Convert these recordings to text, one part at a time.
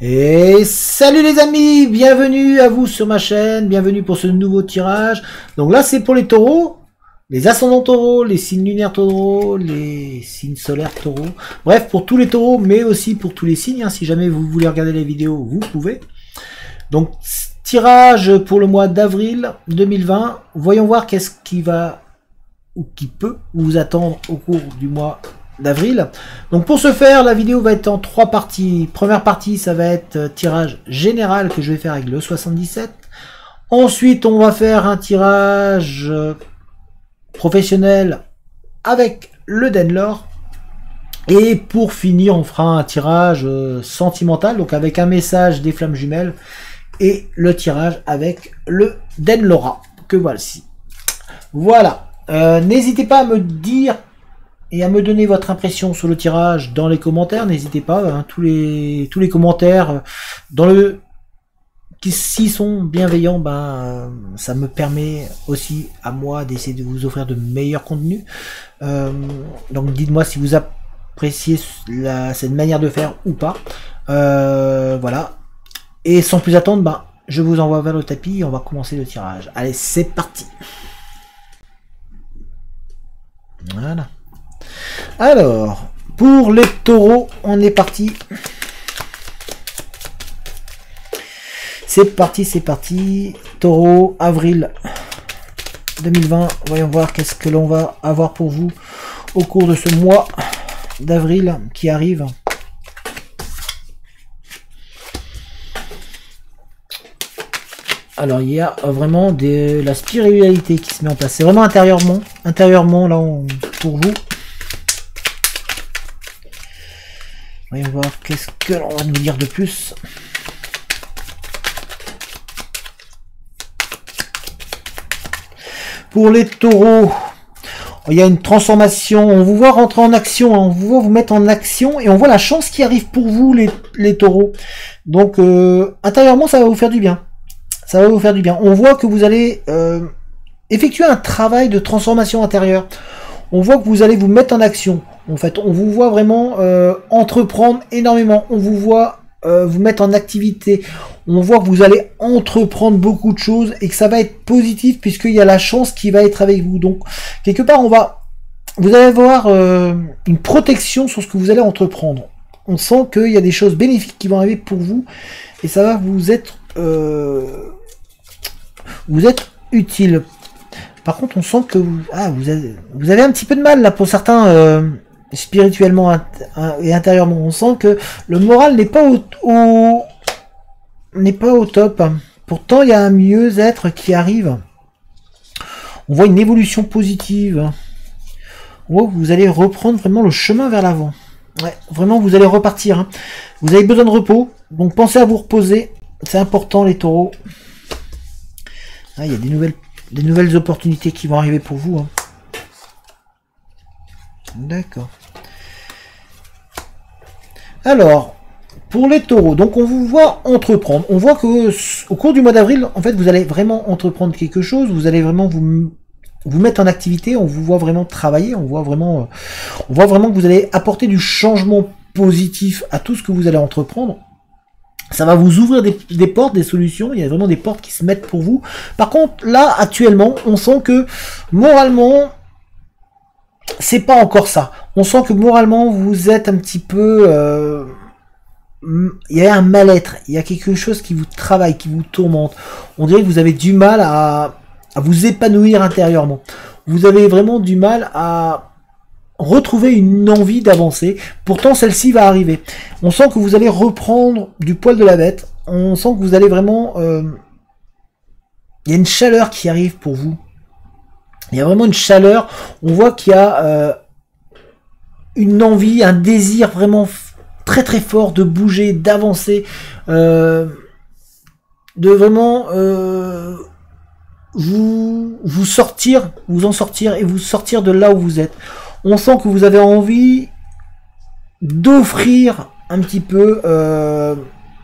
Et salut les amis, bienvenue à vous sur ma chaîne, bienvenue pour ce nouveau tirage. Donc là c'est pour les taureaux, les ascendants taureaux, les signes lunaires taureaux, les signes solaires taureaux. Bref, pour tous les taureaux, mais aussi pour tous les signes, hein. Si jamais vous voulez regarder les vidéos, vous pouvez. Donc tirage pour le mois d'avril 2020. Voyons voir qu'est-ce qui va ou qui peut vous attendre au cours du mois d'avril. Donc pour ce faire, la vidéo va être en 3 parties. Première partie, ça va être tirage général que je vais faire avec le 77. Ensuite, on va faire un tirage professionnel avec le Denlor. Et pour finir, on fera un tirage sentimental, donc avec un message des flammes jumelles et le tirage avec le Denlora que voici. Voilà. N'hésitez pas à me dire et à me donner votre impression sur le tirage dans les commentaires. N'hésitez pas, hein, tous les commentaires qui s'y sont bienveillants, ça me permet aussi à moi d'essayer de vous offrir de meilleurs contenus. Donc dites-moi si vous appréciez cette manière de faire ou pas. Voilà. Et sans plus attendre, je vous envoie vers le tapis et on va commencer le tirage. Allez, c'est parti. Voilà. Alors, pour les taureaux, on est parti. C'est parti, c'est parti. Taureau, avril 2020. Voyons voir qu'est-ce que l'on va avoir pour vous au cours de ce mois d'avril qui arrive. Alors, il y a vraiment de la spiritualité qui se met en place. C'est vraiment intérieurement là, pour vous. Voyons voir qu'est-ce que l'on va nous dire de plus. Pour les taureaux, il y a une transformation. On vous voit rentrer en action, hein. On vous voit vous mettre en action et on voit la chance qui arrive pour vous, les taureaux. Donc, intérieurement, ça va vous faire du bien. Ça va vous faire du bien. On voit que vous allez effectuer un travail de transformation intérieure. On voit que vous allez vous mettre en action. En fait, on vous voit vraiment entreprendre énormément. On vous voit vous mettre en activité. On voit que vous allez entreprendre beaucoup de choses et que ça va être positif puisqu'il y a la chance qui va être avec vous. Donc, quelque part, vous allez avoir une protection sur ce que vous allez entreprendre. On sent qu'il y a des choses bénéfiques qui vont arriver pour vous et ça va vous être utile. Par contre, on sent que vous avez un petit peu de mal là pour certains spirituellement et intérieurement. On sent que le moral n'est pas au top. Pourtant, il y a un mieux-être qui arrive. On voit une évolution positive. On voit que vous allez reprendre vraiment le chemin vers l'avant. Ouais, vraiment, vous allez repartir. Hein. Vous avez besoin de repos, donc pensez à vous reposer. C'est important, les taureaux. Ah, il y a des nouvelles opportunités qui vont arriver pour vous. Hein. D'accord. Alors, pour les taureaux, donc on vous voit entreprendre. On voit que au cours du mois d'avril, en fait, vous allez vraiment entreprendre quelque chose. Vous allez vraiment vous mettre en activité. On vous voit vraiment travailler. On voit vraiment que vous allez apporter du changement positif à tout ce que vous allez entreprendre. Ça va vous ouvrir des portes, des solutions. Il y a vraiment des portes qui se mettent pour vous. Par contre, là, actuellement, on sent que moralement, c'est pas encore ça. On sent que moralement, vous êtes un petit peu... il y a un mal-être. Il y a quelque chose qui vous travaille, qui vous tourmente. On dirait que vous avez du mal à vous épanouir intérieurement. Vous avez vraiment du mal à retrouver une envie d'avancer. Pourtant, celle-ci va arriver. On sent que vous allez reprendre du poil de la bête. On sent que vous allez vraiment... il y a une chaleur qui arrive pour vous. Il y a vraiment une chaleur. On voit qu'il y a une envie, un désir vraiment très très fort de bouger, d'avancer, de vraiment vous en sortir et vous sortir de là où vous êtes. On sent que vous avez envie d'offrir un petit peu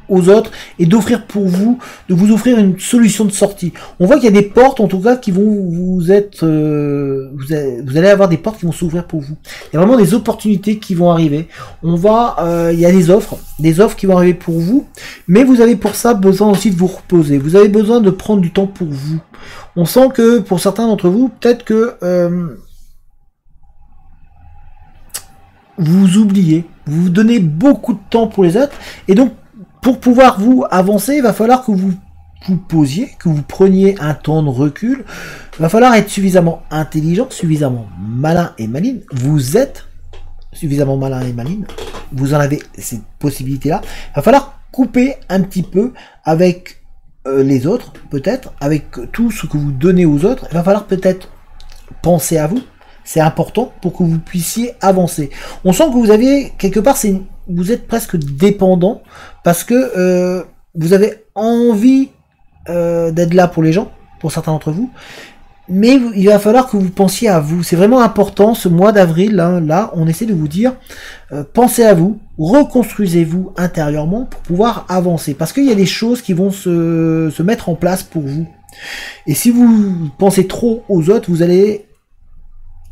aux autres et d'offrir pour vous, de vous offrir une solution de sortie. On voit qu'il y a des portes en tout cas qui vont vous être, vous allez avoir des portes qui vont s'ouvrir pour vous. Il y a vraiment des opportunités qui vont arriver. On va, il y a des offres qui vont arriver pour vous, mais vous avez pour ça besoin aussi de vous reposer. Vous avez besoin de prendre du temps pour vous. On sent que pour certains d'entre vous, peut-être que vous oubliez, vous donnez beaucoup de temps pour les autres, et donc pour pouvoir vous avancer, il va falloir que vous vous posiez, que vous preniez un temps de recul. Il va falloir être suffisamment intelligent, suffisamment malin et maline. Vous êtes suffisamment malin et maline. Vous en avez cette possibilité-là. Il va falloir couper un petit peu avec les autres, peut-être, avec tout ce que vous donnez aux autres. Il va falloir peut-être penser à vous. C'est important pour que vous puissiez avancer. On sent que vous avez, quelque part, vous êtes presque dépendant parce que vous avez envie d'être là pour les gens, pour certains d'entre vous, mais il va falloir que vous pensiez à vous. C'est vraiment important, ce mois d'avril, hein, là, on essaie de vous dire, pensez à vous, reconstruisez-vous intérieurement pour pouvoir avancer, parce qu'il y a des choses qui vont se mettre en place pour vous. Et si vous pensez trop aux autres, vous allez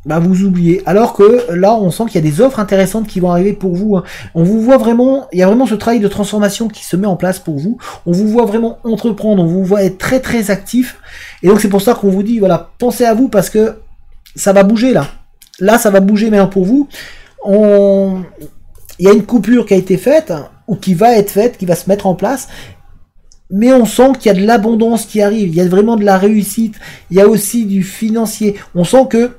vous oubliez. Alors que là, on sent qu'il y a des offres intéressantes qui vont arriver pour vous. On vous voit vraiment, il y a vraiment ce travail de transformation qui se met en place pour vous. On vous voit vraiment entreprendre, on vous voit être très très actif. Et donc c'est pour ça qu'on vous dit, voilà, pensez à vous parce que ça va bouger là. Là, ça va bouger maintenant pour vous. Il y a une coupure qui a été faite, ou qui va être faite, qui va se mettre en place. Mais on sent qu'il y a de l'abondance qui arrive. Il y a vraiment de la réussite. Il y a aussi du financier. On sent que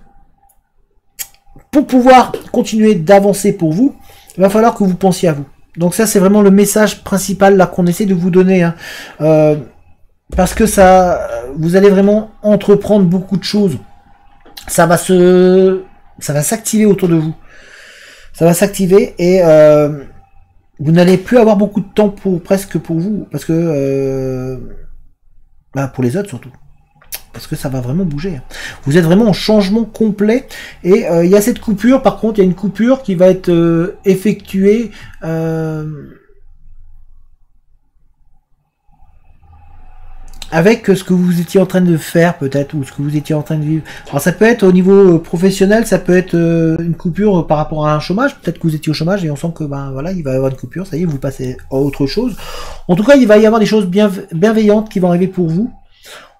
pour pouvoir continuer d'avancer pour vous, il va falloir que vous pensiez à vous. Donc ça, c'est vraiment le message principal là qu'on essaie de vous donner. Hein. Parce que ça, vous allez vraiment entreprendre beaucoup de choses. Ça va s'activer autour de vous. Ça va s'activer et vous n'allez plus avoir beaucoup de temps presque pour vous. Parce que pour les autres surtout. Parce que ça va vraiment bouger. Vous êtes vraiment en changement complet. Et il y a cette coupure, par contre, il y a une coupure qui va être effectuée avec ce que vous étiez en train de faire, peut-être, ou ce que vous étiez en train de vivre. Alors ça peut être au niveau professionnel, ça peut être une coupure par rapport à un chômage. Peut-être que vous étiez au chômage et on sent que voilà, il va y avoir une coupure, ça y est, vous passez à autre chose. En tout cas, il va y avoir des choses bienveillantes qui vont arriver pour vous.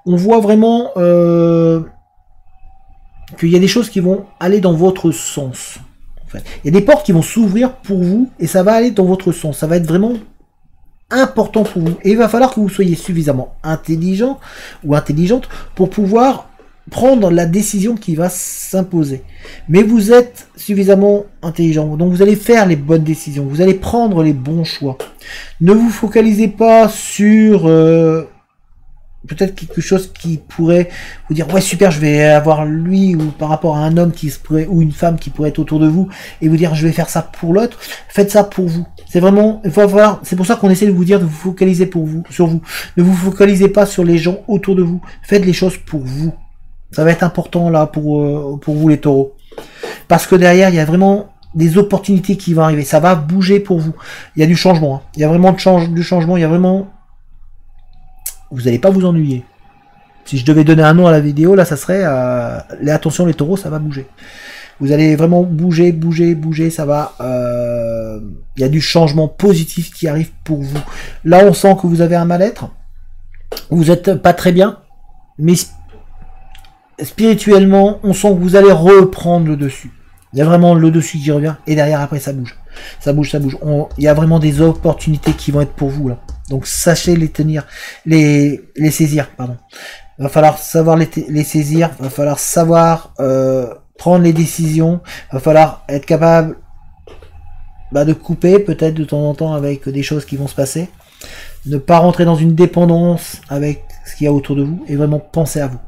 On voit vraiment qu'il y a des choses qui vont aller dans votre sens. En fait. Il y a des portes qui vont s'ouvrir pour vous et ça va aller dans votre sens. Ça va être vraiment important pour vous. Et il va falloir que vous soyez suffisamment intelligent ou intelligente pour pouvoir prendre la décision qui va s'imposer. Mais vous êtes suffisamment intelligent. Donc vous allez faire les bonnes décisions. Vous allez prendre les bons choix. Ne vous focalisez pas sur... peut-être quelque chose qui pourrait vous dire ouais super, je vais avoir lui, ou par rapport à un homme qui se pourrait, ou une femme qui pourrait être autour de vous et vous dire je vais faire ça pour l'autre. Faites ça pour vous. C'est vraiment, il faut avoir, c'est pour ça qu'on essaie de vous dire de vous focaliser sur vous. Ne vous focalisez pas sur les gens autour de vous. Faites les choses pour vous. Ça va être important là pour vous les taureaux. Parce que derrière il y a vraiment des opportunités qui vont arriver. Ça va bouger pour vous. Il y a du changement. Hein. Il y a vraiment du changement. Il y a vraiment... Vous n'allez pas vous ennuyer. Si je devais donner un nom à la vidéo, là, ça serait... attention les taureaux, ça va bouger. Vous allez vraiment bouger, ça va... Il y a du changement positif qui arrive pour vous. Là, on sent que vous avez un mal-être. Vous n'êtes pas très bien. Mais spirituellement, on sent que vous allez reprendre le dessus. Il y a vraiment le dessus qui revient. Et derrière, après, ça bouge. Ça bouge. Il y a vraiment des opportunités qui vont être pour vous, là. Donc sachez les tenir, les saisir, pardon. Il va falloir savoir les saisir, il va falloir savoir prendre les décisions, il va falloir être capable de couper peut-être de temps en temps avec des choses qui vont se passer, ne pas rentrer dans une dépendance avec ce qu'il y a autour de vous et vraiment penser à vous.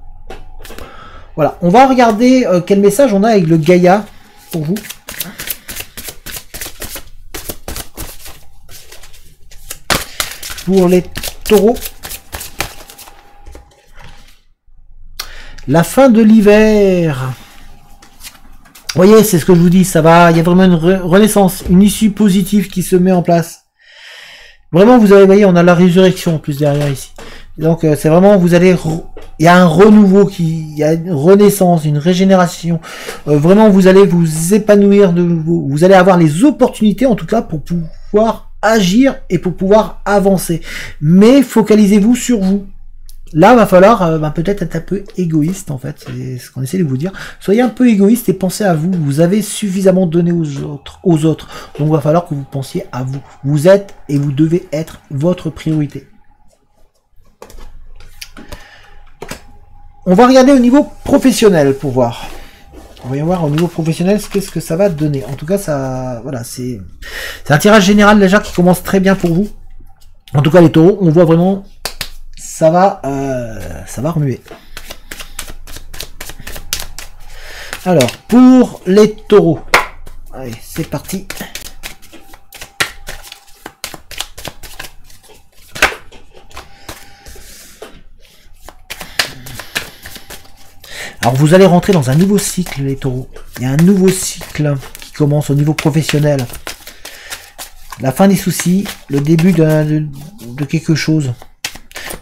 Voilà, on va regarder quel message on a avec le Gaïa pour vous. Pour les taureaux, la fin de l'hiver. Vous voyez, c'est ce que je vous dis, ça va, il y a vraiment une renaissance, une issue positive qui se met en place. Vraiment, vous avez, voyez, on a la résurrection en plus derrière ici. Donc c'est vraiment, vous allez, il y a un renouveau, il y a une renaissance, une régénération. Vraiment, vous allez vous épanouir de nouveau. Vous allez avoir les opportunités, en tout cas, pour pouvoir agir et pour pouvoir avancer. Mais focalisez-vous sur vous. Là, va falloir peut-être être un peu égoïste, en fait. C'est ce qu'on essaie de vous dire. Soyez un peu égoïste et pensez à vous. Vous avez suffisamment donné aux autres. Donc, il va falloir que vous pensiez à vous. Vous êtes et vous devez être votre priorité. On va regarder au niveau professionnel pour voir. On va y voir au niveau professionnel qu'est-ce que ça va donner. En tout cas, ça, voilà, c'est un tirage général déjà qui commence très bien pour vous. En tout cas, les taureaux, on voit vraiment, ça va remuer. Alors, pour les taureaux, allez, c'est parti. Alors vous allez rentrer dans un nouveau cycle, les taureaux. Il y a un nouveau cycle qui commence au niveau professionnel. La fin des soucis, le début de quelque chose.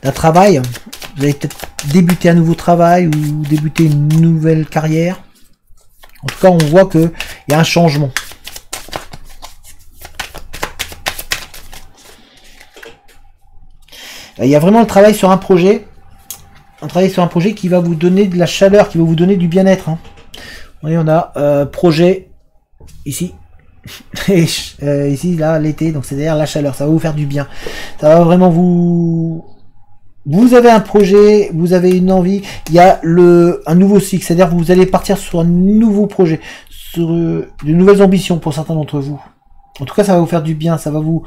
D'un travail. Vous allez peut-être débuter un nouveau travail ou débuter une nouvelle carrière. En tout cas, on voit qu'il y a un changement. Il y a vraiment le travail sur un projet. Travailler sur un projet qui va vous donner de la chaleur, qui va vous donner du bien-être. Hein. Vous voyez, on a projet ici, et ici, là, l'été, donc c'est derrière la chaleur, ça va vous faire du bien. Ça va vraiment vous... Vous avez un projet, vous avez une envie, il y a un nouveau cycle, c'est-à-dire que vous allez partir sur un nouveau projet, sur de nouvelles ambitions pour certains d'entre vous. En tout cas, ça va vous faire du bien, ça va vous...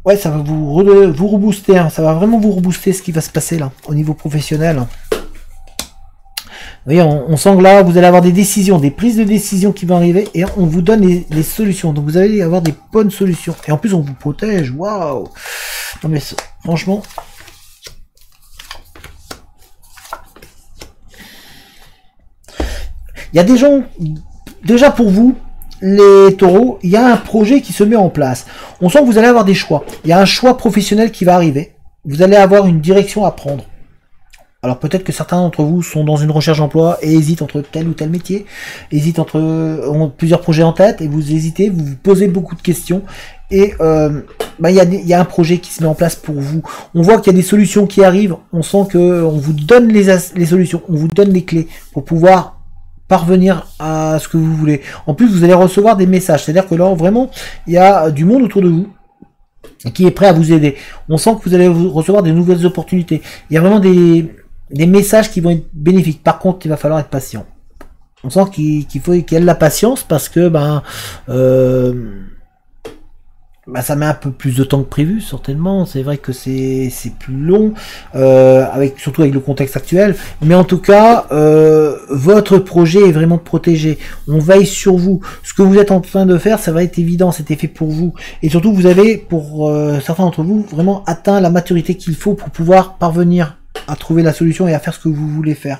Ouais, ça va vous rebooster, hein. Ça va vraiment vous rebooster ce qui va se passer là, au niveau professionnel. Vous voyez, on sent que là, vous allez avoir des décisions, des prises de décision qui vont arriver, et on vous donne les solutions. Donc vous allez avoir des bonnes solutions. Et en plus, on vous protège, waouh. Non mais franchement... Il y a des gens, déjà pour vous, les taureaux, il y a un projet qui se met en place. On sent que vous allez avoir des choix. Il y a un choix professionnel qui va arriver. Vous allez avoir une direction à prendre. Alors peut-être que certains d'entre vous sont dans une recherche d'emploi et hésitent entre tel ou tel métier, ont plusieurs projets en tête et vous hésitez, vous vous posez beaucoup de questions et il y a un projet qui se met en place pour vous. On voit qu'il y a des solutions qui arrivent, on sent que on vous donne les solutions, on vous donne les clés pour pouvoir parvenir à ce que vous voulez. En plus, vous allez recevoir des messages, c'est-à-dire que là, vraiment, il y a du monde autour de vous qui est prêt à vous aider. On sent que vous allez recevoir des nouvelles opportunités. Il y a vraiment des messages qui vont être bénéfiques. Par contre, il va falloir être patient. On sent qu'il faut qu'il y ait de la patience parce que ça met un peu plus de temps que prévu, certainement. C'est vrai que c'est plus long, surtout avec le contexte actuel. Mais en tout cas, votre projet est vraiment protégé. On veille sur vous. Ce que vous êtes en train de faire, ça va être évident. C'était fait pour vous. Et surtout, vous avez, pour certains d'entre vous, vraiment atteint la maturité qu'il faut pour pouvoir parvenir à trouver la solution et à faire ce que vous voulez faire.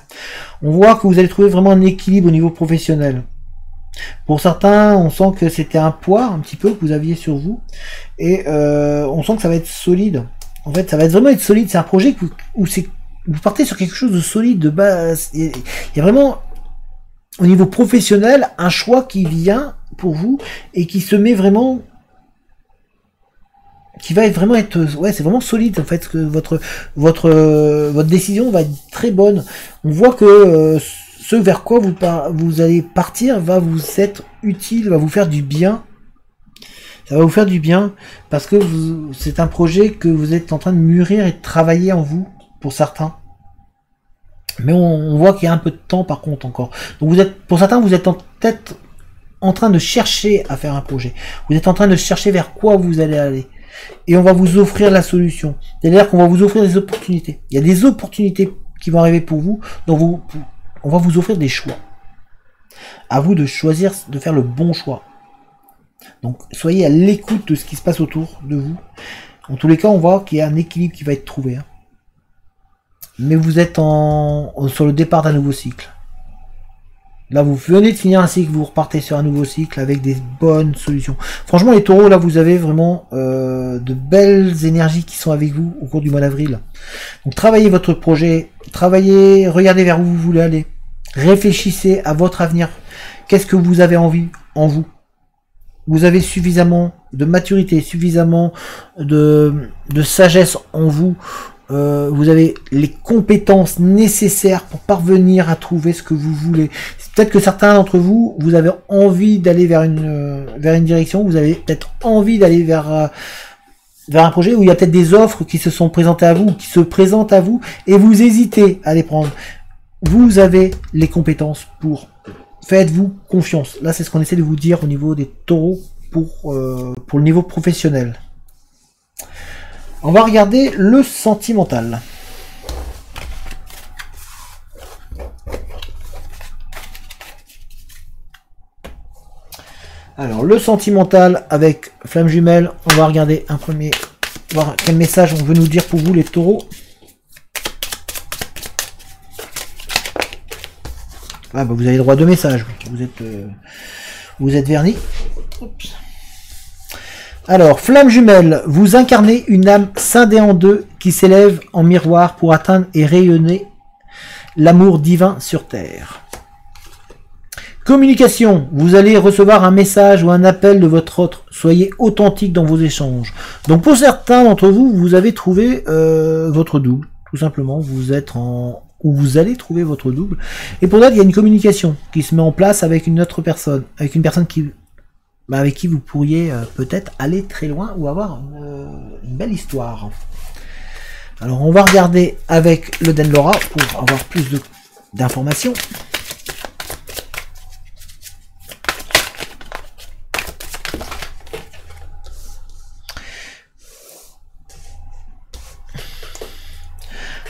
On voit que vous allez trouver vraiment un équilibre au niveau professionnel. Pour certains, on sent que c'était un poids un petit peu que vous aviez sur vous et on sent que ça va être solide. En fait, ça va vraiment être solide. C'est un projet où vous partez sur quelque chose de solide, de base. Il y a vraiment, au niveau professionnel, un choix qui vient pour vous et qui se met vraiment, qui va vraiment être, ouais, c'est vraiment solide en fait. Que votre décision va être très bonne. On voit que ce vers quoi vous allez partir va vous être utile, va vous faire du bien. Ça va vous faire du bien parce que c'est un projet que vous êtes en train de mûrir et de travailler en vous pour certains. Mais on voit qu'il y a un peu de temps par contre encore. Donc pour certains, vous êtes peut-être en train de chercher à faire un projet. Vous êtes en train de chercher vers quoi vous allez aller. Et on va vous offrir la solution. C'est-à-dire qu'on va vous offrir des opportunités. Il y a des opportunités qui vont arriver pour vous. Donc on va vous offrir des choix. À vous de choisir, de faire le bon choix. Donc soyez à l'écoute de ce qui se passe autour de vous. En tous les cas, on voit qu'il y a un équilibre qui va être trouvé. Hein. Mais vous êtes sur le départ d'un nouveau cycle. Là, vous venez de finir un cycle, vous repartez sur un nouveau cycle avec des bonnes solutions. Franchement, les taureaux, là, vous avez vraiment de belles énergies qui sont avec vous au cours du mois d'avril. Donc, travaillez votre projet, travaillez, regardez vers où vous voulez aller. Réfléchissez à votre avenir. Qu'est-ce que vous avez envie en vous? Vous avez suffisamment de maturité, suffisamment de sagesse en vous. Vous avez les compétences nécessaires pour parvenir à trouver ce que vous voulez. Peut-être que certains d'entre vous, vous avez envie d'aller vers une direction, vous avez peut-être envie d'aller vers un projet où il y a peut-être des offres qui se sont présentées à vous, qui se présentent à vous, et vous hésitez à les prendre. Vous avez les compétences pour. Faites-vous confiance. Là, c'est ce qu'on essaie de vous dire au niveau des taureaux pour le niveau professionnel. On va regarder le sentimental. Alors, le sentimental avec flamme jumelle, on va regarder un premier, voir quel message on veut nous dire pour vous les taureaux. Ah bah vous avez le droit de message, vous êtes vernis. Oups. Alors, flamme jumelle, vous incarnez une âme scindée en deux qui s'élève en miroir pour atteindre et rayonner l'amour divin sur terre. Communication, vous allez recevoir un message ou un appel de votre autre. Soyez authentique dans vos échanges. Donc pour certains d'entre vous, vous avez trouvé votre double. Tout simplement, vous êtes en... ou vous allez trouver votre double. Et pour d'autres, il y a une communication qui se met en place avec une autre personne. Avec une personne qui... avec qui vous pourriez peut-être aller très loin ou avoir une belle histoire. Alors on va regarder avec le Denlora pour avoir plus d'informations.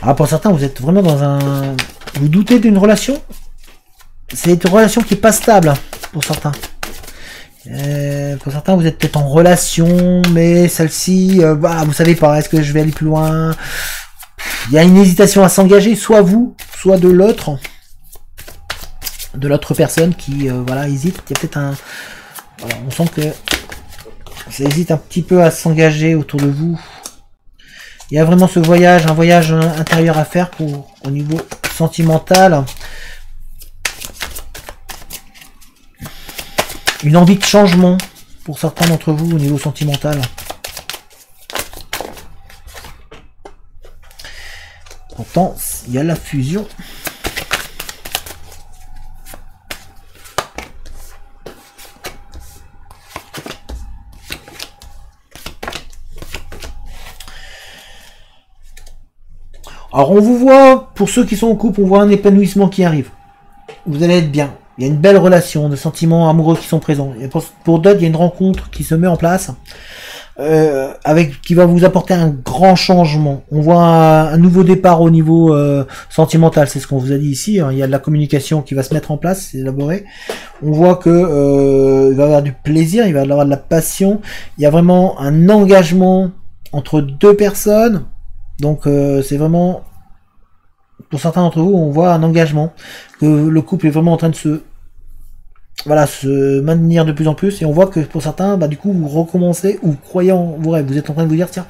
Ah, pour certains, vous êtes vraiment dans un... Vous doutez d'une relation? C'est une relation qui n'est pas stable pour certains. Pour certains, vous êtes peut-être en relation, mais celle-ci, bah, vous savez pas, est-ce que je vais aller plus loin? Il y a une hésitation à s'engager, soit vous, soit de l'autre personne qui, voilà, hésite. Il y a peut-être un... Voilà, on sent que ça hésite un petit peu à s'engager autour de vous. Il y a vraiment ce voyage, un voyage intérieur à faire pour au niveau sentimental. Une envie de changement pour certains d'entre vous au niveau sentimental. Pourtant, il y a la fusion. Alors on vous voit, pour ceux qui sont en couple, on voit un épanouissement qui arrive. Vous allez être bien. Il y a une belle relation, des sentiments amoureux qui sont présents. Et pour d'autres, il y a une rencontre qui se met en place, qui va vous apporter un grand changement. On voit un nouveau départ au niveau sentimental, c'est ce qu'on vous a dit ici. Hein. Il y a de la communication qui va se mettre en place, c'est élaboré. On voit que il va y avoir du plaisir, il va y avoir de la passion. Il y a vraiment un engagement entre deux personnes. Donc c'est vraiment, pour certains d'entre vous, on voit un engagement, que le couple est vraiment en train de se maintenir de plus en plus, et on voit que pour certains, bah, du coup, vous recommencez, ou croyez en vos rêves, vous êtes en train de vous dire, tiens,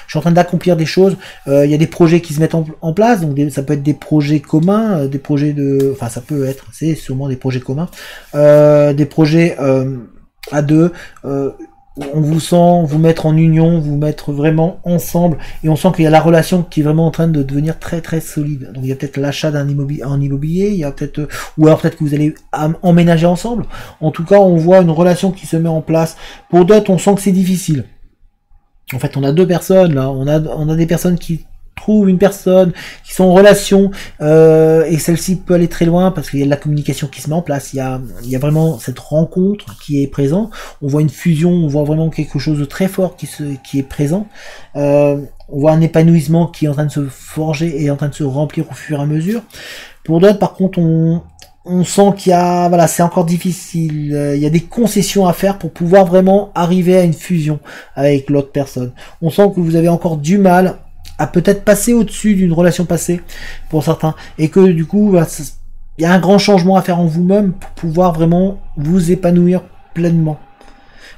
je suis en train d'accomplir des choses, il y a des projets qui se mettent en place, donc ça peut être des projets communs, des projets de, enfin ça peut être, c'est sûrement des projets communs, des projets à deux, on vous sent vous mettre en union, vous mettre vraiment ensemble, et on sent qu'il y a la relation qui est vraiment en train de devenir très très solide. Donc il y a peut-être l'achat d'un immobilier, il y a peut-être, ou alors peut-être que vous allez emménager ensemble. En tout cas, on voit une relation qui se met en place. Pour d'autres, on sent que c'est difficile. En fait, on a deux personnes là, on a des personnes qui trouvent une personne, qui sont en relation, et celle-ci peut aller très loin parce qu'il y a de la communication qui se met en place, il y a vraiment cette rencontre qui est présente, on voit une fusion, on voit vraiment quelque chose de très fort qui est présent, on voit un épanouissement qui est en train de se forger et en train de se remplir au fur et à mesure. Pour d'autres, par contre, on sent qu'il y a, voilà, c'est encore difficile, il y a des concessions à faire pour pouvoir vraiment arriver à une fusion avec l'autre personne. On sent que vous avez encore du mal à peut-être passer au-dessus d'une relation passée pour certains, et que du coup, bah, il y a un grand changement à faire en vous-même pour pouvoir vraiment vous épanouir pleinement.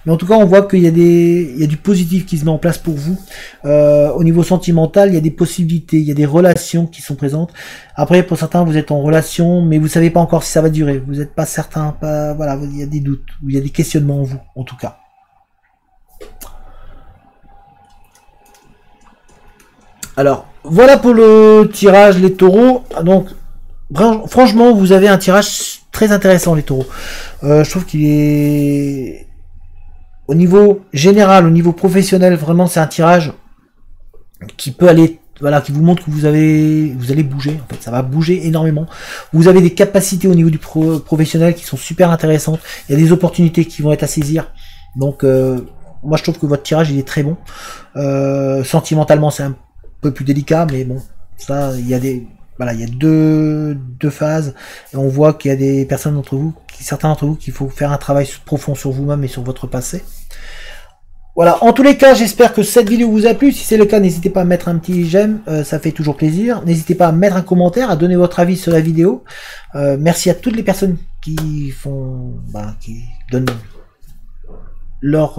Mais en tout cas, on voit qu'il y a du positif qui se met en place pour vous. Au niveau sentimental, il y a des possibilités, il y a des relations qui sont présentes. Après, pour certains, vous êtes en relation, mais vous savez pas encore si ça va durer. Vous n'êtes pas certain, voilà, il y a des doutes, ou il y a des questionnements en vous, en tout cas. Alors, voilà pour le tirage, les taureaux. Donc, franchement, vous avez un tirage très intéressant, les taureaux. Je trouve qu'il est... Au niveau général, au niveau professionnel, vraiment, c'est un tirage qui peut aller, voilà, qui vous montre que vous allez bouger. En fait, ça va bouger énormément. Vous avez des capacités au niveau du professionnel qui sont super intéressantes. Il y a des opportunités qui vont être à saisir. Donc, moi, je trouve que votre tirage, il est très bon. Sentimentalement, c'est un peu plus délicat, mais bon, ça, il y a des, voilà, il y a deux phases. Et on voit qu'il y a des personnes d'entre vous, certains d'entre vous, qu'il faut faire un travail profond sur vous-même et sur votre passé. Voilà, en tous les cas, j'espère que cette vidéo vous a plu. Si c'est le cas, n'hésitez pas à mettre un petit j'aime, ça fait toujours plaisir. N'hésitez pas à mettre un commentaire, à donner votre avis sur la vidéo. Merci à toutes les personnes qui font, qui donnent leur,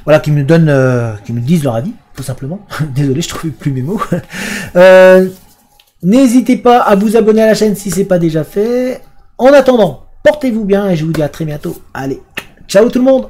voilà, qui me disent leur avis, tout simplement. Désolé, je trouve plus mes mots. N'hésitez pas à vous abonner à la chaîne si c'est pas déjà fait. En attendant, portez-vous bien et je vous dis à très bientôt. Allez, ciao tout le monde!